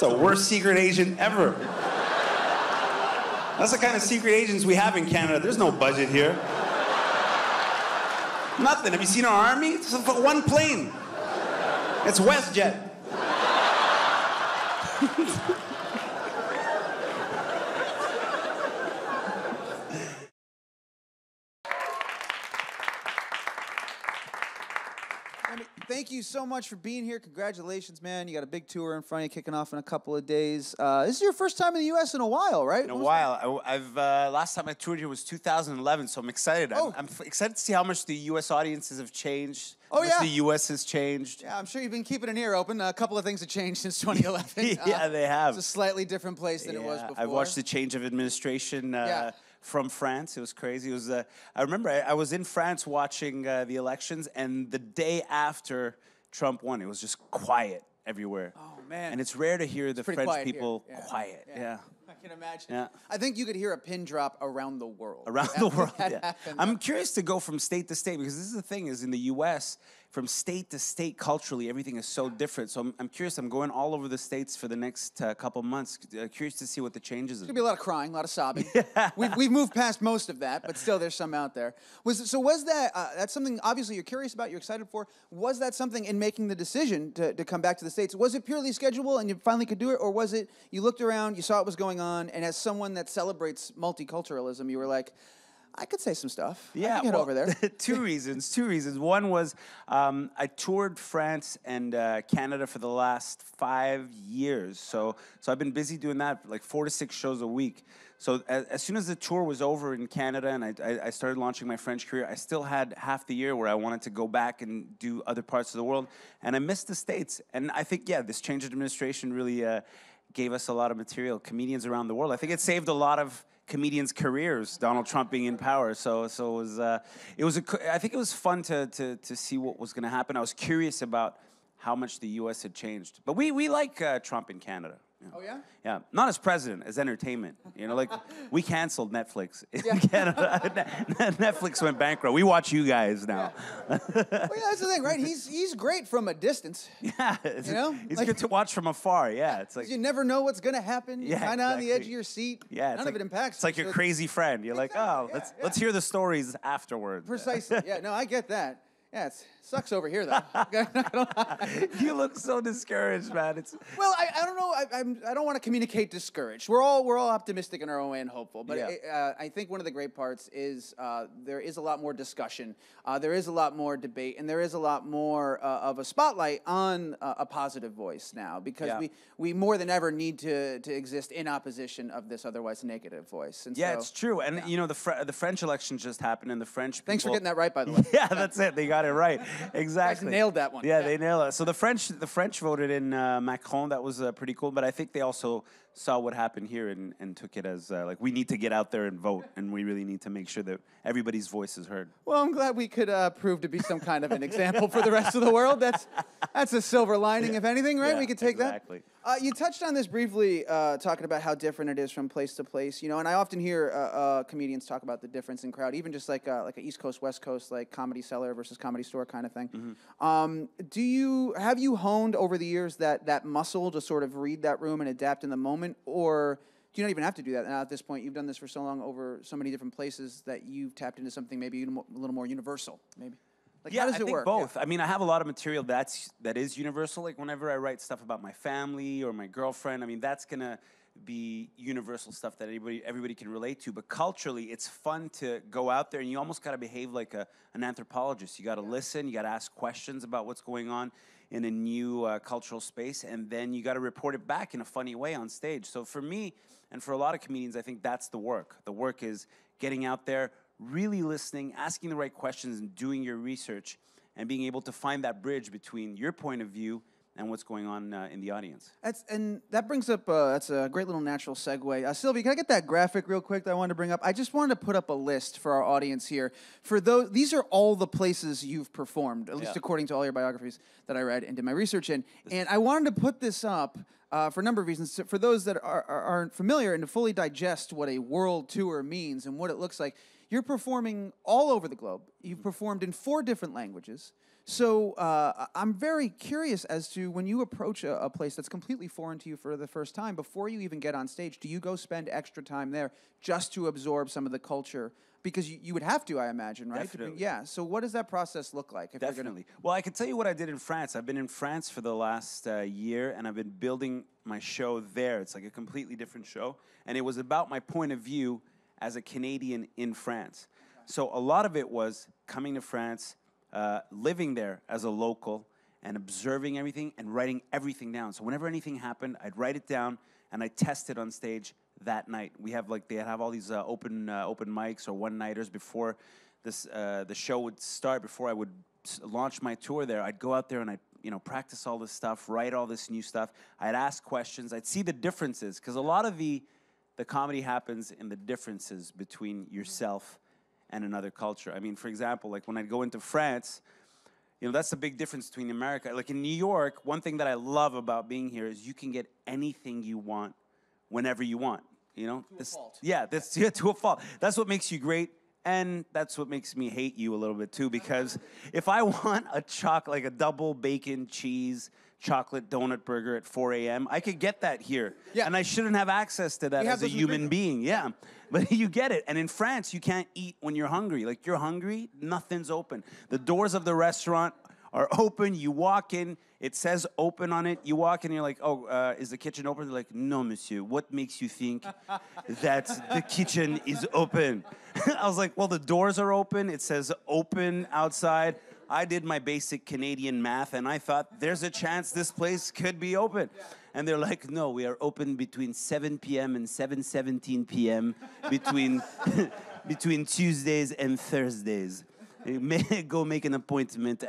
the worst secret agent ever. That's the kind of secret agents we have in Canada. There's no budget here. Nothing. Have you seen our army? It's one plane. It's WestJet. Thank you so much for being here. Congratulations, man. You got a big tour in front of you kicking off in a couple of days. This is your first time in the U.S. in a while, right? In a while. Last time I toured here was 2011, so I'm excited. Oh. I'm excited to see how much the U.S. audiences have changed. Oh, how much the U.S. has changed. Yeah, I'm sure you've been keeping an ear open. A couple of things have changed since 2011. Yeah, they have. It's a slightly different place than it was before. I've watched the change of administration from France. It was crazy. It was. I remember I was in France watching the elections, and the day after Trump won, it was just quiet everywhere. Oh, man. And it's rare to hear the French people quiet. Yeah. I can imagine. Yeah. I think you could hear a pin drop around the world. Around the world, yeah. Happened. I'm curious to go from state to state, because this is the thing, is in the U.S., from state to state, culturally, everything is so different. So I'm curious. I'm going all over the states for the next couple months. Curious to see what the changes are. There's going to be a lot of crying, a lot of sobbing. We've moved past most of that, but still there's some out there. Was that, that's something obviously you're curious about, you're excited for. Was that something in making the decision to come back to the States? Was it purely schedule and you finally could do it? Or was it you looked around, you saw what was going on, and as someone that celebrates multiculturalism, you were like, I could say some stuff. Yeah, I can get over there. Two reasons. One was I toured France and Canada for the last 5 years. So I've been busy doing that, like 4 to 6 shows a week. So as soon as the tour was over in Canada and I started launching my French career, I still had half the year where I wanted to go back and do other parts of the world. And I missed the States. And I think, this change of administration really gave us a lot of material, comedians around the world. I think it saved a lot of comedians' careers, Donald Trump being in power. So it was I think it was fun to see what was going to happen. I was curious about how much the U.S. had changed. But we like Trump in Canada. You know. Oh, yeah? Yeah, not as president, as entertainment. You know, like, we canceled Netflix in Canada. Netflix went bankrupt. We watch you guys now. Well, that's the thing, right? He's great from a distance. Yeah. You know? He's good to watch from afar, yeah. It's like, you never know what's going to happen. You're kind of on the edge of your seat. Yeah. None of it impacts It's like your crazy friend. You're like, let's hear the stories afterwards. Precisely. Yeah, no, I get that. Yeah, it sucks over here, though. I'm not gonna lie. You look so discouraged, man. Well, I don't know. I don't want to communicate discouraged. We're all optimistic in our own way and hopeful. But I think one of the great parts is there is a lot more discussion. There is a lot more debate, and there is a lot more of a spotlight on a positive voice now, because we more than ever need to exist in opposition of this otherwise negative voice. And so, it's true. And you know, the French election just happened, and the French people, thanks for getting that right, by the way. Yeah, that's it. They got it right. Exactly. You guys nailed that one. Yeah, they nailed it. So the French voted in Macron. That was pretty cool. But I think they also saw what happened here and took it as like, we need to get out there and vote, and we really need to make sure that everybody's voice is heard. Well, I'm glad we could prove to be some kind of an example for the rest of the world. That's a silver lining, if anything, right? Yeah, we could take exactly. that. You touched on this briefly, talking about how different it is from place to place. You know, and I often hear comedians talk about the difference in crowd, even just like a East Coast, West Coast, like Comedy Cellar versus Comedy Store kind of thing. Mm-hmm. Have you honed over the years that muscle to sort of read that room and adapt in the moment, or do you not even have to do that now at this point? You've done this for so long over so many different places that you've tapped into something maybe a little more universal, maybe. Like, how does it work? Both. Yeah. I mean, I have a lot of material that is universal. Like, whenever I write stuff about my family or my girlfriend, I mean, that's gonna be universal stuff that everybody can relate to. But culturally, it's fun to go out there, and you almost gotta behave like an anthropologist. You gotta listen. You gotta ask questions about what's going on in a new cultural space, and then you gotta report it back in a funny way on stage. So for me, and for a lot of comedians, I think that's the work. The work is getting out there, really listening, asking the right questions, and doing your research, and being able to find that bridge between your point of view and what's going on in the audience. And that brings up, that's a great little natural segue. Sylvie, can I get that graphic real quick that I wanted to bring up? I just wanted to put up a list for our audience here. For those, these are all the places you've performed, at least according to all your biographies that I read and did my research in. And I wanted to put this up for a number of reasons. For those that aren't familiar, and to fully digest what a world tour means and what it looks like. You're performing all over the globe. You've performed in 4 different languages. So I'm very curious as to when you approach a place that's completely foreign to you for the first time, before you even get on stage, do you go spend extra time there just to absorb some of the culture? Because you would have to, I imagine, right? Definitely. Yeah. So what does that process look like? If Definitely. Well, I can tell you what I did in France. I've been in France for the last year, and I've been building my show there. It's like a completely different show, and it was about my point of view as a Canadian in France. So a lot of it was coming to France, living there as a local, and observing everything and writing everything down. So whenever anything happened, I'd write it down, and I'd test it on stage that night. We have they have all these open mics or one-nighters before the show would start. Before I would launch my tour there, I'd go out there and I'd practice all this stuff, write all this new stuff. I'd ask questions. I'd see the differences, because a lot of the comedy happens in the differences between yourself and another culture. I mean, for example, like when I go into France, that's the big difference between America. Like in New York, one thing that I love about being here is you can get anything you want whenever you want. To a fault. Yeah, to a fault. That's what makes you great, and that's what makes me hate you a little bit too, because if I want a double bacon cheese chocolate donut burger at 4 a.m., I could get that here. Yeah. And I shouldn't have access to that as a human being. Yeah. But you get it. And in France, you can't eat when you're hungry. Like, you're hungry, nothing's open. The doors of the restaurant are open. You walk in, it says open on it. You walk in, you're like, oh, is the kitchen open? They're like, no, monsieur. What makes you think that the kitchen is open? I was like, well, the doors are open. It says open outside. I did my basic Canadian math, and I thought, there's a chance this place could be open. And they're like, no, we are open between 7 p.m. and 7:17 p.m. between Tuesdays and Thursdays. Go make an appointment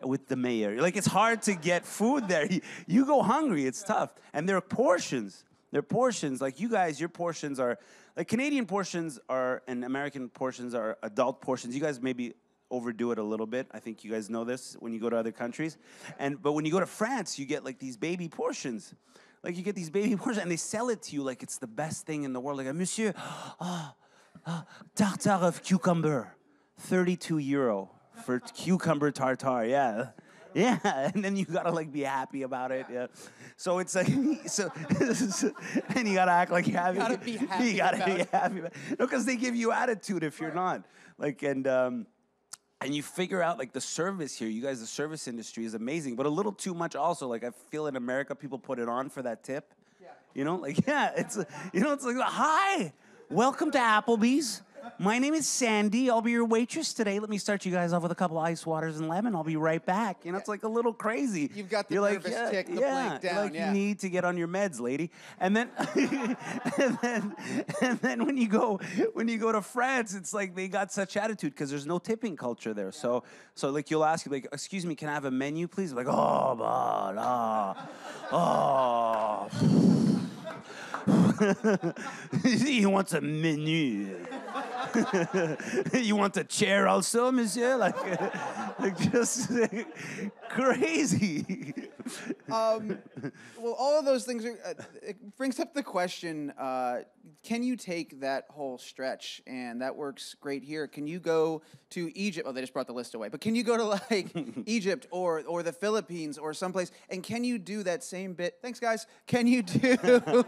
with the mayor. Like, it's hard to get food there. You go hungry, it's tough. And there are portions. Like, you guys, your portions are, like, Canadian portions are, and American portions are adult portions. You guys maybe overdo it a little bit. I think you guys know this when you go to other countries. But when you go to France, you get like these baby portions. Like, you get these baby portions, and they sell it to you like it's the best thing in the world. Like, monsieur, tartare of cucumber, 32 euro for cucumber tartare. Yeah. Yeah, and then you gotta like be happy about it. Yeah, so it's like and you gotta act like you're happy. You gotta be happy. You gotta be happy. No, because they give you attitude if you're not. Like, and you figure out, like, the service here. You guys, the service industry is amazing, but a little too much also. Like, I feel in America, people put it on for that tip. Yeah. Like, yeah, it's like, hi, welcome to Applebee's. My name is Sandy. I'll be your waitress today. Let me start you guys off with a couple ice waters and lemon. I'll be right back. It's like a little crazy. You've got the nervous tick, the blank down. You need to get on your meds, lady. And then, and then when you go to France, it's like they got such attitude because there's no tipping culture there. So like, you'll ask, like, excuse me, can I have a menu, please? Like, he wants a menu. You want a chair also, monsieur? Like just crazy. Well, all of those things it brings up the question, can you take that whole stretch? And that works great here. Can you go to Egypt? Oh, they just brought the list away. But can you go to, like, Egypt or the Philippines or someplace? And can you do that same bit? Thanks, guys. Can you do...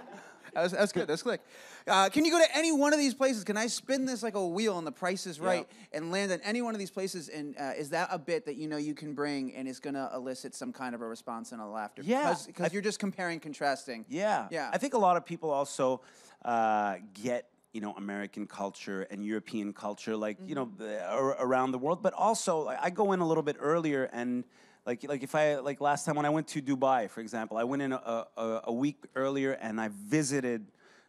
That's good. That's slick. Can you go to any one of these places? Can I spin this like a wheel and the price is right and land at any one of these places? And is that a bit that you can bring and it's going to elicit some kind of a response and a laughter? Yeah. Because you're just comparing, contrasting. Yeah. Yeah. I think a lot of people also get, American culture and European culture, like, around the world. But also, I go in a little bit earlier and... Like if like last time when I went to Dubai, for example, I went in a week earlier and I visited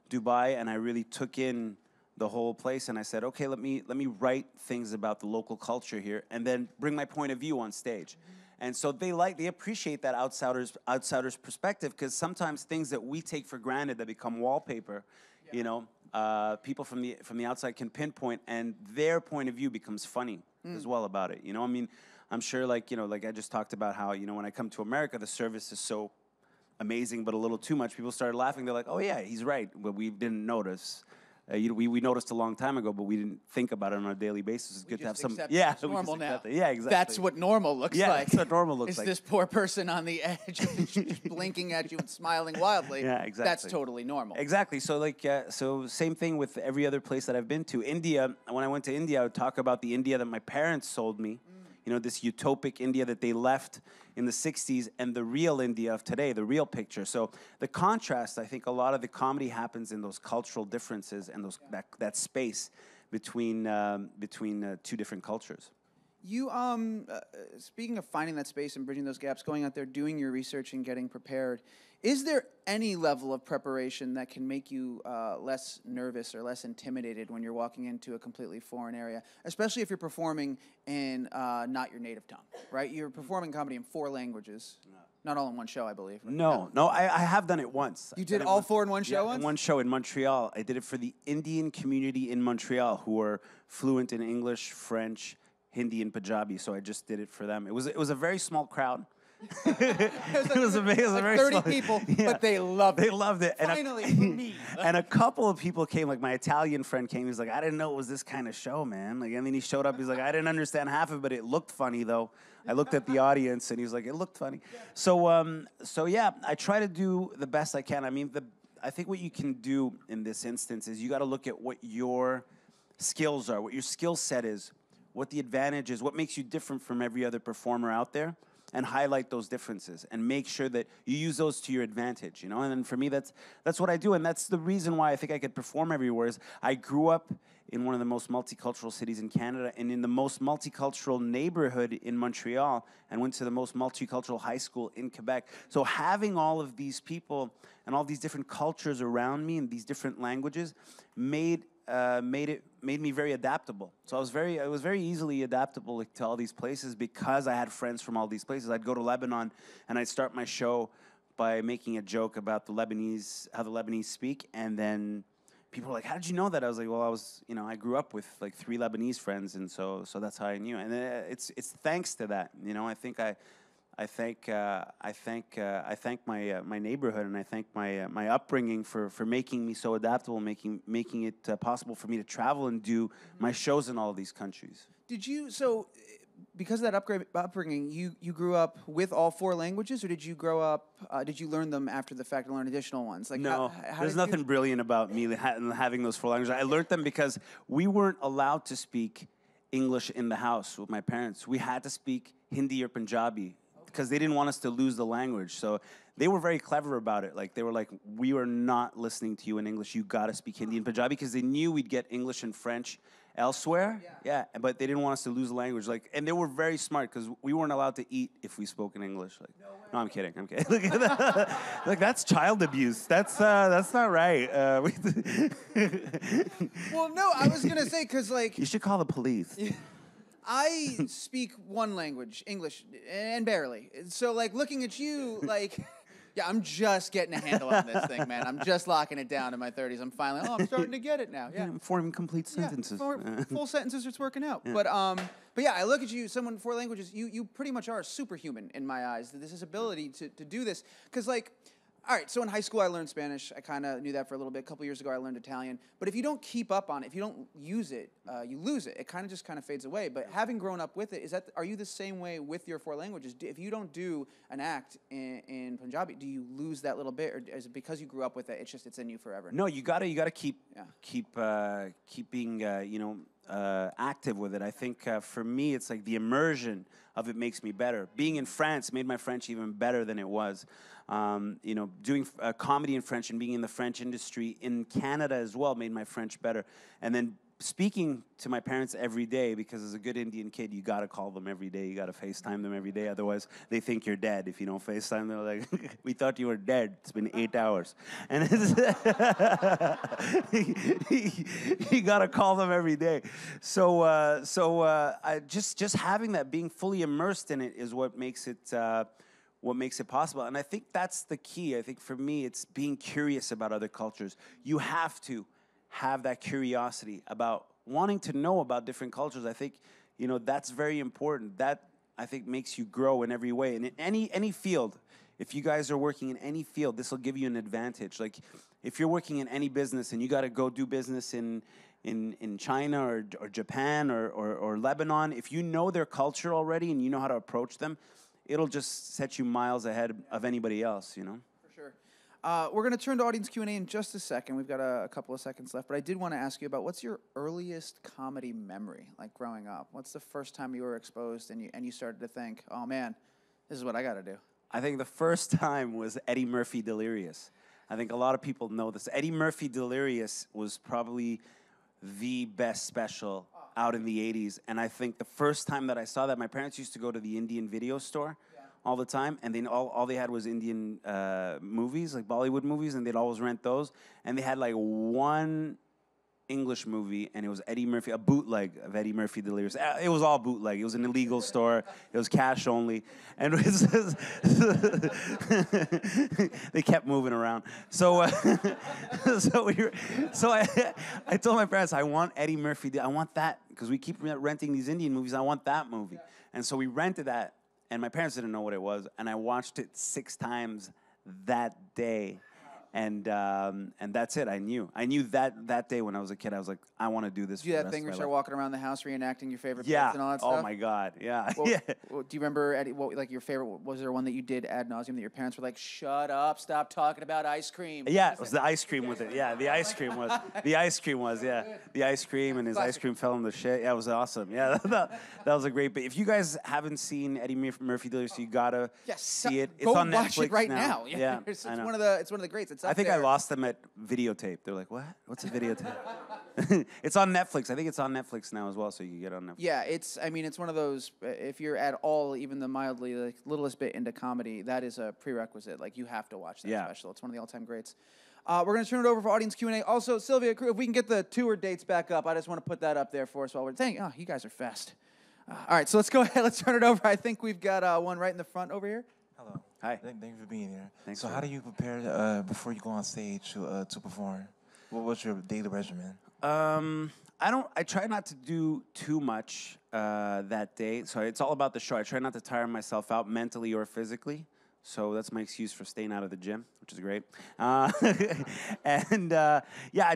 Dubai and I really took in the whole place and I said, okay, let me write things about the local culture here and then bring my point of view on stage. And so they appreciate that outsider's perspective, because sometimes things that we take for granted that become wallpaper, people from the outside can pinpoint, and their point of view becomes funny as well about it. I mean, I'm sure, like I just talked about how, when I come to America, the service is so amazing, but a little too much. People started laughing. They're like, oh, yeah, he's right. But we didn't notice we noticed a long time ago, but we didn't think about it on a daily basis. It's good to have some. Yeah, we normal now. Yeah, exactly. That's what normal looks like. That's what normal looks like. Is this poor person on the edge, just blinking at you and smiling wildly? Yeah, exactly. That's totally normal. Exactly. So so same thing with every other place that I've been to. India. When I went to India, I would talk about the India that my parents sold me. You know, this utopic India that they left in the 60s and the real India of today, the real picture. So the contrast, I think a lot of the comedy happens in those cultural differences and that space between two different cultures. You, speaking of finding that space and bridging those gaps, going out there, doing your research and getting prepared, is there any level of preparation that can make you less nervous or less intimidated when you're walking into a completely foreign area, especially if you're performing in not your native tongue, right? You're performing comedy in 4 languages. No. Not all in one show, I believe. Right? No, I have done it once. You did all 4 in one show once? In one show in Montreal. I did it for the Indian community in Montreal who are fluent in English, French, Hindi, and Punjabi. So I just did it for them. It was a very small crowd. It was a very 30 small, people, but they loved it. They loved it. Finally, for me. And a couple of people came, like my Italian friend came. He's like, I didn't know it was this kind of show, man. Like, and then he showed up. He's like, I didn't understand half of it, but it looked funny, though. I looked at the audience, and he's like, it looked funny. So yeah, I try to do the best I can. I mean, I think what you can do in this instance is you got to look at what your skills are, what your skill set is, what the advantage is, what makes you different from every other performer out there, and highlight those differences and make sure that you use those to your advantage, you know? And then for me, that's what I do, and that's the reason why I think I could perform everywhere is I grew up in one of the most multicultural cities in Canada and in the most multicultural neighborhood in Montreal and went to the most multicultural high school in Quebec. So having all of these people and all these different cultures around me and these different languages made me very adaptable. So I was very easily adaptable to all these places because I had friends from all these places. I'd go to Lebanon and I'd start my show by making a joke about how the Lebanese speak, and then people were like, "How did you know that?" I was like, "Well, I grew up with like 3 Lebanese friends, and so that's how I knew." And it's thanks to that, you know. I thank my neighborhood, and I thank my upbringing for making me so adaptable, making it possible for me to travel and do my shows in all of these countries. Because of that upbringing, you grew up with all 4 languages, or did you grow up? Did you learn them after the fact and learn additional ones? Like no, there's nothing brilliant about me having those 4 languages. I learned them because we weren't allowed to speak English in the house with my parents. We had to speak Hindi or Punjabi, because they didn't want us to lose the language. So they were very clever about it. Like, they were like, we are not listening to you in English. You got to speak Hindi and Punjabi, because they knew we'd get English and French elsewhere. Yeah, but they didn't want us to lose the language. Like, and they were very smart, because we weren't allowed to eat if we spoke in English. Like, no, I'm kidding. Look at that. Like, that's child abuse. That's not right. Well, no, I was gonna say, because like you should call the police. I speak 1 language, English, and barely. So, like, looking at you, like, yeah, I'm just getting a handle on this thing, man. I'm just locking it down in my 30s. I'm I'm starting to get it now. Yeah, I'm forming complete sentences. Yeah, full sentences, it's working out. Yeah. But yeah, I look at you, someone 4 languages, you pretty much are a superhuman in my eyes. This ability to do this, because, like, all right, so in high school I learned Spanish. I kind of knew that for a little bit. A couple years ago I learned Italian. But if you don't keep up on it, if you don't use it, you lose it. It kind of fades away. But having grown up with it, are you the same way with your 4 languages? If you don't do an act in Punjabi, do you lose that little bit, or is it because you grew up with it? It's in you forever? No, you gotta keep being active with it. I think for me, it's like the immersion of it makes me better. Being in France made my French even better than it was. Doing comedy in French and being in the French industry in Canada as well made my French better. And then speaking to my parents every day, because as a good Indian kid, you got to call them every day. You got to FaceTime them every day. Otherwise, they think you're dead. If you don't FaceTime, they're like, we thought you were dead. It's been 8 hours. And you got to call them every day. So just having that, being fully immersed in it is what makes it possible. And I think that's the key. I think for me, it's being curious about other cultures. You have to have that curiosity about wanting to know about different cultures. I think, that's very important. That, I think, makes you grow in every way. And in any field, if you guys are working in any field, this will give you an advantage. Like, if you're working in any business and you got to go do business in China or Japan or Lebanon, if you know their culture already and you know how to approach them, it'll just set you miles ahead of anybody else, you know? For sure. We're going to turn to audience Q&A in just a second. We've got a couple of seconds left, but I did want to ask you about what's your earliest comedy memory, like growing up? What's the first time you were exposed and you started to think, oh, man, this is what I got to do? I think the first time was Eddie Murphy Delirious. I think a lot of people know this. Eddie Murphy Delirious was probably the best special out in the 80s. And I think the first time that I saw that, my parents used to go to the Indian video store all the time, and then all they had was Indian movies, like Bollywood movies, and they'd always rent those. And they had like one English movie, and it was Eddie Murphy, a bootleg of Eddie Murphy Delirious. It was all bootleg. It was an illegal store. It was cash only. And it was they kept moving around. So, so I told my parents, I want Eddie Murphy. I want that, because we keep renting these Indian movies. I want that movie. And so we rented that, and my parents didn't know what it was, and I watched it 6 times that day. And that's it. I knew that day when I was a kid. I was like, I want to do this. Did you do that thing where you start walking around the house reenacting your favorite bits and all that stuff? stuff? Oh my God, yeah. Well, well, do you remember Eddie, like your favorite? Was there one that you did ad nauseum that your parents were like, "Shut up, stop talking about ice cream"? Yeah, it was the ice cream with it. Yeah, the ice cream was. The ice cream was. Yeah, the ice cream, and his ice cream fell in the shit. Yeah, it was awesome. Yeah, that was a great bit. If you guys haven't seen Eddie Murphy Delirious, you gotta see it. It's go on watch Netflix it right now. Yeah, it's one of the greats. It's up I think there. I lost them at videotape. They're like, what? What's a videotape? It's on Netflix. I think it's on Netflix now as well, so you can get it on Netflix. Yeah, it's one of those, if you're at all even the mildly, like, littlest bit into comedy, that is a prerequisite. Like, you have to watch that special. It's one of the all-time greats. We're going to turn it over for audience Q&A. Also, Sylvia, if we can get the tour dates back up, I just want to put that up there for us while we're saying, oh, you guys are fast. All right, so let's go ahead. Let's turn it over. I think we've got one right in the front over here. Hello. Hi. Thank you for being here. Thanks. So how do you prepare before you go on stage to perform? What's your daily regimen? I try not to do too much that day. So it's all about the show. I try not to tire myself out mentally or physically. So that's my excuse for staying out of the gym, which is great. I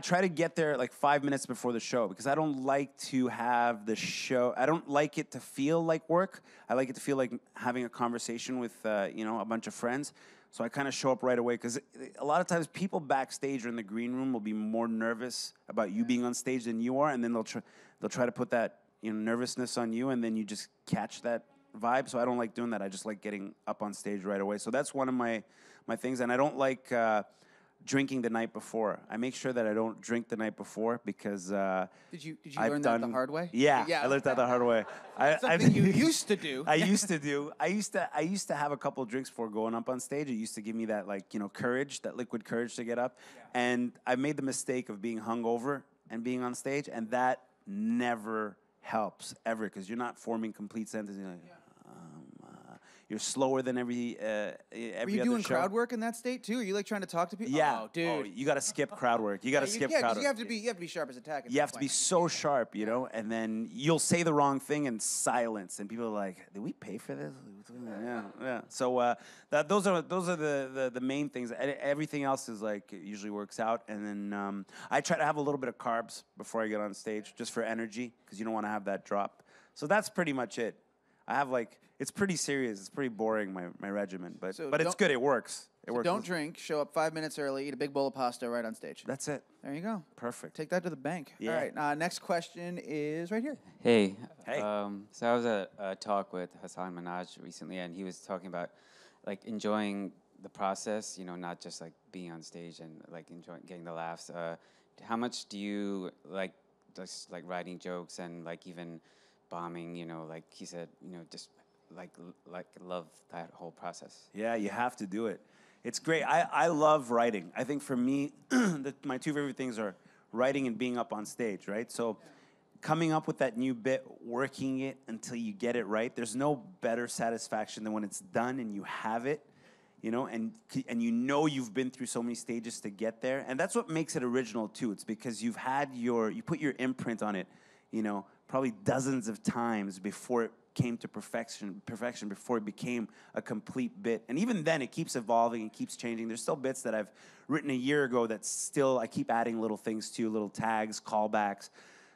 try to get there like 5 minutes before the show, because I don't like to have the show. I don't like it to feel like work. I like it to feel like having a conversation with a bunch of friends. So I kind of show up right away, because a lot of times people backstage or in the green room will be more nervous about you being on stage than you are, and then they'll try to put that nervousness on you, and then you just catch that vibe. So I don't like doing that. I just like getting up on stage right away. So that's one of my things. And I don't like drinking the night before. I make sure that I don't drink the night before, because did you learn that the hard way? Yeah, I learned that the hard way. Something you used to do. I used to have a couple of drinks before going up on stage. It used to give me that courage, that liquid courage to get up. Yeah. And I made the mistake of being hungover and being on stage, and that never helps ever, because you're not forming complete sentences. You're like, you're slower than every Were you doing crowd work in that state too? Are you like trying to talk to people? Yeah, oh, dude. Oh, you got to skip crowd work. You got to skip crowd work. You have to be sharp as a tack. You have to be so sharp, and then you'll say the wrong thing in silence, and people are like, "Did we pay for this?" Yeah. So those are the main things. Everything else is like, it usually works out, and then I try to have a little bit of carbs before I get on stage, just for energy, because you don't want to have that drop. So that's pretty much it. I have it's pretty serious. It's pretty boring, my regimen, but it's good. It works. Don't drink. Show up 5 minutes early. Eat a big bowl of pasta right on stage. That's it. There you go. Perfect. Take that to the bank. Yeah. All right. Next question is right here. Hey. Hey. So I was at a talk with Hassan Minaj recently, and he was talking about enjoying the process. Not just being on stage and enjoying getting the laughs. How much do you just writing jokes and even bombing? Like he said, just love that whole process. Yeah, you have to do it. It's great. I love writing. I think for me, my two favorite things are writing and being up on stage, right? So coming up with that new bit, working it until you get it right, there's no better satisfaction than when it's done and you have it, and you've been through so many stages to get there. And that's what makes it original too. It's because you put your imprint on it, probably dozens of times before came to perfection before it became a complete bit. And even then, it keeps evolving and keeps changing. There's still bits that I've written a year ago that still I keep adding little things to, little tags, callbacks.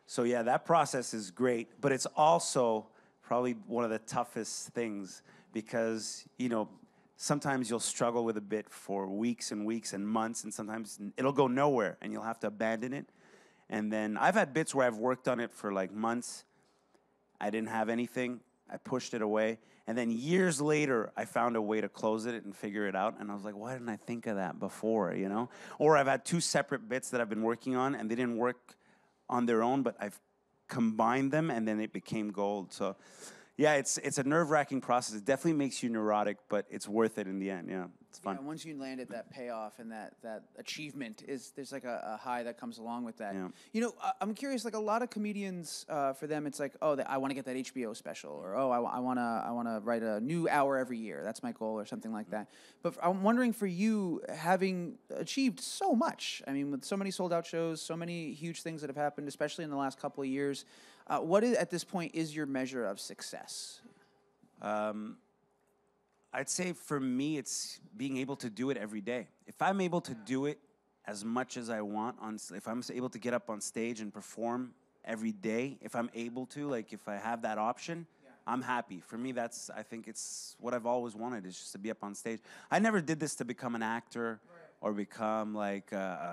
So yeah, that process is great, but it's also probably one of the toughest things because, you know, sometimes you'll struggle with a bit for weeks and weeks and months, and sometimes it'll go nowhere and you'll have to abandon it. And then I've had bits where I've worked on it for like months. I didn't have anything. I pushed it away. And then years later, I found a way to close it and figure it out. And I was like, why didn't I think of that before, you know? Or I've had 2 separate bits that I've been working on, and they didn't work on their own, but I've combined them, and then it became gold. So yeah, it's a nerve-wracking process. It definitely makes you neurotic, but it's worth it in the end. Yeah, it's fun. Yeah, once you landed that payoff and that achievement, there's like a high that comes along with that. Yeah. You know, I'm curious. Like a lot of comedians, for them, it's like, oh, I want to get that HBO special, or oh, I want to write a new hour every year. That's my goal, or something like that. But I'm wondering for you, having achieved so much, I mean, with so many sold-out shows, so many huge things that have happened, especially in the last couple of years. What is, at this point, is your measure of success? I'd say for me, it's being able to do it every day. If I'm able to do it as much as I want, if I'm able to get up on stage and perform every day, if I'm able to, like if I have that option, I'm happy. For me, I think it's what I've always wanted, is just to be up on stage. I never did this to become an actor or become like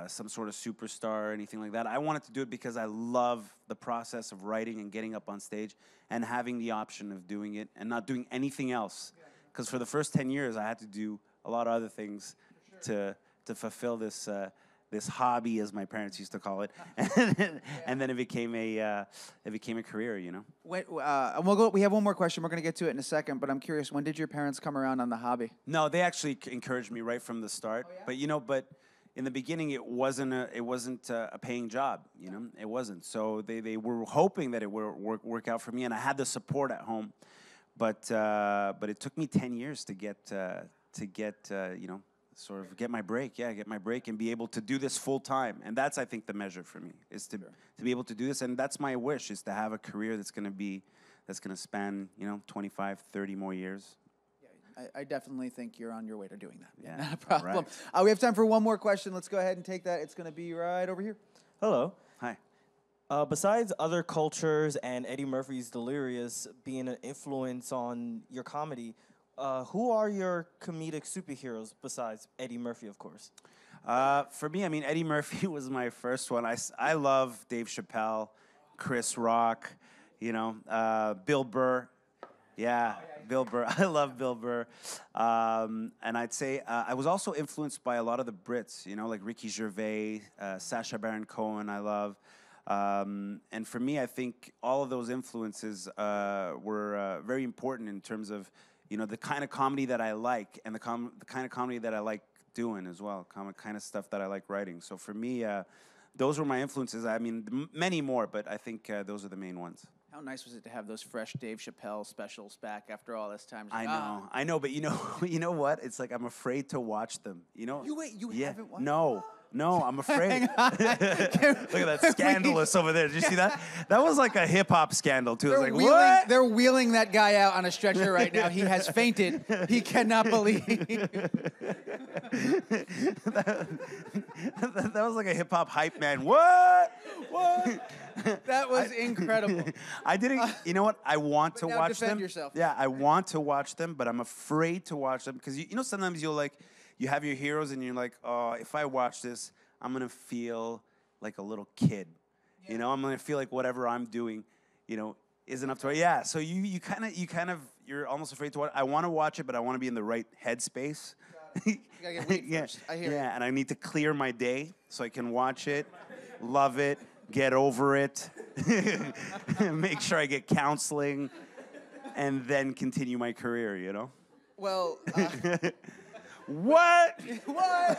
some sort of superstar or anything like that. I wanted to do it because I love the process of writing and getting up on stage and having the option of doing it and not doing anything else. Because for the first 10 years, I had to do a lot of other things to fulfill this this hobby, as my parents used to call it, and then it became a career, you know. We have one more question. We're going to get to it in a second, but I'm curious. When did your parents come around on the hobby? No, they actually encouraged me right from the start. Oh, yeah? But in the beginning, it wasn't a paying job. You know, it wasn't. So they were hoping that it would work out for me, and I had the support at home. But it took me 10 years to get you know, sort of get my break, and be able to do this full time. And that's, I think, the measure for me, is to be able to do this. And that's my wish, is to have a career that's going to span, you know, 25, 30 more years. Yeah, I definitely think you're on your way to doing that. Yeah, Not a problem. Right. We have time for one more question. Let's go ahead and take that. It's going to be right over here. Hello. Hi. Besides other cultures and Eddie Murphy's Delirious being an influence on your comedy, who are your comedic superheroes besides Eddie Murphy, of course? For me, I mean, Eddie Murphy was my first one. I love Dave Chappelle, Chris Rock, you know, Bill Burr. Yeah, Bill Burr. I love Bill Burr. And I'd say I was also influenced by a lot of the Brits, you know, like Ricky Gervais, Sacha Baron Cohen, I love. And for me, I think all of those influences were very important in terms of, you know, the kind of comedy that I like, and the kind of comedy that I like doing as well, kind of stuff that I like writing. So for me, those were my influences. I mean, many more, but I think those are the main ones. How nice was it to have those fresh Dave Chappelle specials back after all this time? I know, but you know what? It's like I'm afraid to watch them. You know? You haven't watched? No, I'm afraid. Look at that scandalous over there. Did you see that? That was like a hip hop scandal too. It's like, what? They're wheeling that guy out on a stretcher right now. He has fainted. He cannot believe. that was like a hip hop hype man. What? That was incredible. I didn't. You know what? I want to watch them. Yourself. Yeah, I want to watch them, but I'm afraid to watch them because you know sometimes you have your heroes and you're like, oh, if I watch this, I'm gonna feel like a little kid. Yeah. You know, I'm gonna feel like whatever I'm doing, you know, isn't up to it. Yeah. So you're almost afraid to watch. I want to watch it, but I want to be in the right headspace. You gotta get ready first. I hear it. Yeah, and I need to clear my day so I can watch it, love it, get over it, make sure I get counseling, and then continue my career, you know? Well, What? What?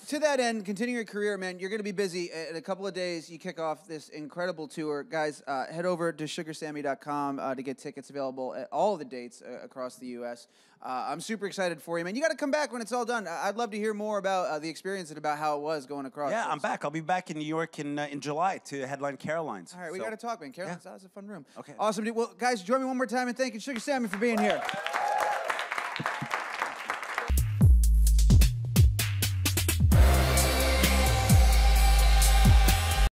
To that end, continue your career, man. You're going to be busy. In a couple of days, you kick off this incredible tour. Guys, head over to sugarsammy.com to get tickets available at all of the dates across the U.S. I'm super excited for you, man. You got to come back when it's all done. I'd love to hear more about the experience and about how it was going across. Yeah, I'm back. I'll be back in New York in July to headline Caroline's. All right, we got to talk, man. Caroline's, that was a fun room. Okay. Awesome. Well, guys, join me one more time and thank you, Sugar Sammy, for being here.